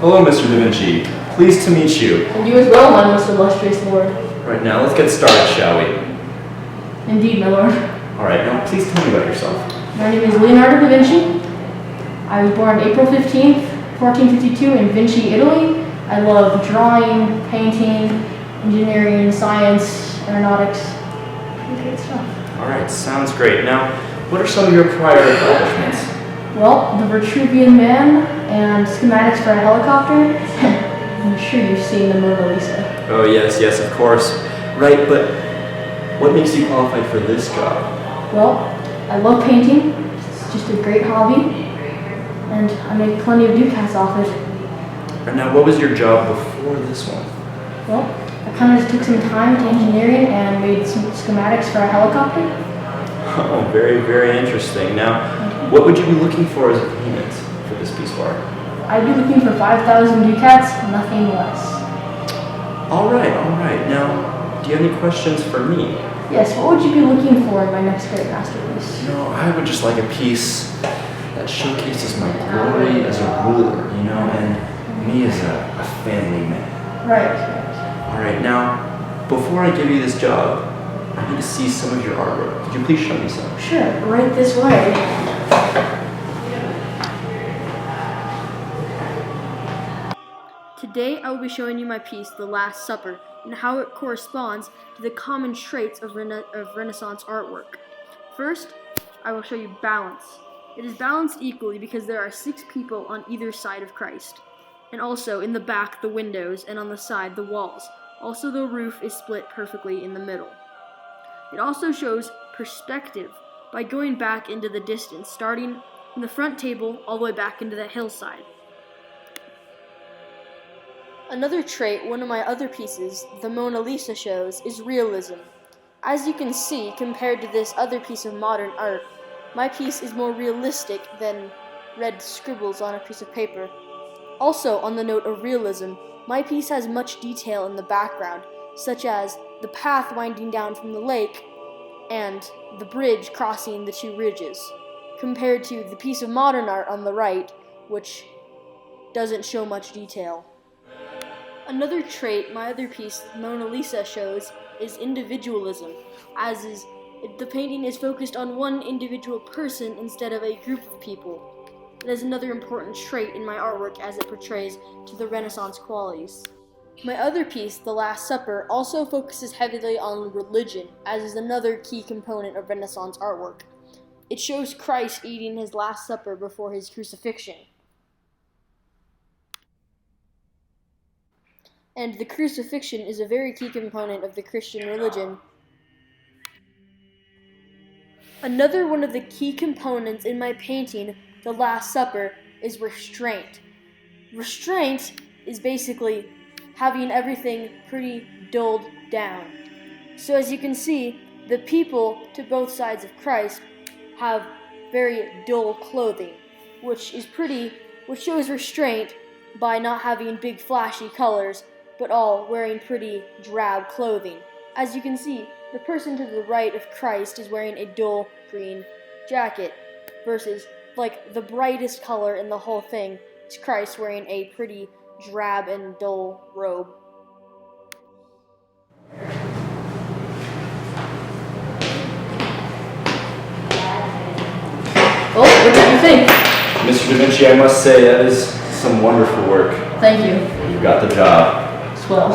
Hello, Mr. Da Vinci. Pleased to meet you. And you as well, my most illustrious lord. Right now, let's get started, shall we? Indeed, my lord. Alright, now please tell me about yourself. My name is Leonardo da Vinci. I was born April 15th, 1452 in Vinci, Italy. I love drawing, painting, engineering, science, aeronautics. Good stuff. Alright, sounds great. Now, what are some of your prior accomplishments? Well, the Vitruvian Man and schematics for a helicopter. I'm sure you've seen the Mona Lisa. Oh, yes, of course. Right, but what makes you qualified for this job? Well, I love painting. It's just a great hobby. And I make plenty of ducats off it. And now, what was your job before this one? Well, I kind of just took some time to engineering and made some schematics for a helicopter. Oh, very, very interesting. Now, what would you be looking for as a payment for this piece of art? I'd be looking for 5,000 ducats, nothing less. Alright. Now, do you have any questions for me? Yes, what would you be looking for in my next great masterpiece? I would just like a piece that showcases my glory as a ruler, and me as a family man. Right. Alright, now, before I give you this job, I need to see some of your artwork. Could you please show me some? Sure, right this way. Today I will be showing you my piece, The Last Supper, and how it corresponds to the common traits of Renaissance artwork. First, I will show you balance. It is balanced equally because there are 6 people on either side of Christ. And also, in the back, the windows, and on the side, the walls. Also, the roof is split perfectly in the middle. It also shows perspective by going back into the distance, starting from the front table all the way back into the hillside. Another trait one of my other pieces, the Mona Lisa, shows is realism. As you can see, compared to this other piece of modern art, my piece is more realistic than red scribbles on a piece of paper. Also, on the note of realism, my piece has much detail in the background, such as the path winding down from the lake and the bridge crossing the 2 ridges, compared to the piece of modern art on the right, which doesn't show much detail. Another trait my other piece, Mona Lisa, shows is individualism, as is the painting is focused on one individual person instead of a group of people. It is another important trait in my artwork as it portrays to the Renaissance qualities. My other piece, The Last Supper, also focuses heavily on religion, as is another key component of Renaissance artwork. It shows Christ eating his Last Supper before his crucifixion. And the crucifixion is a very key component of the Christian religion. Another one of the key components in my painting, The Last Supper, is restraint. Restraint is basically having everything pretty dulled down. So as you can see, the people to both sides of Christ have very dull clothing, which shows restraint by not having big flashy colors, but all wearing pretty drab clothing. As you can see, the person to the right of Christ is wearing a dull green jacket, versus the brightest color in the whole thing is Christ wearing a pretty drab and dull robe. Well, what did you think? Mr. Da Vinci, I must say that is some wonderful work. Thank you. You got the job. Swell.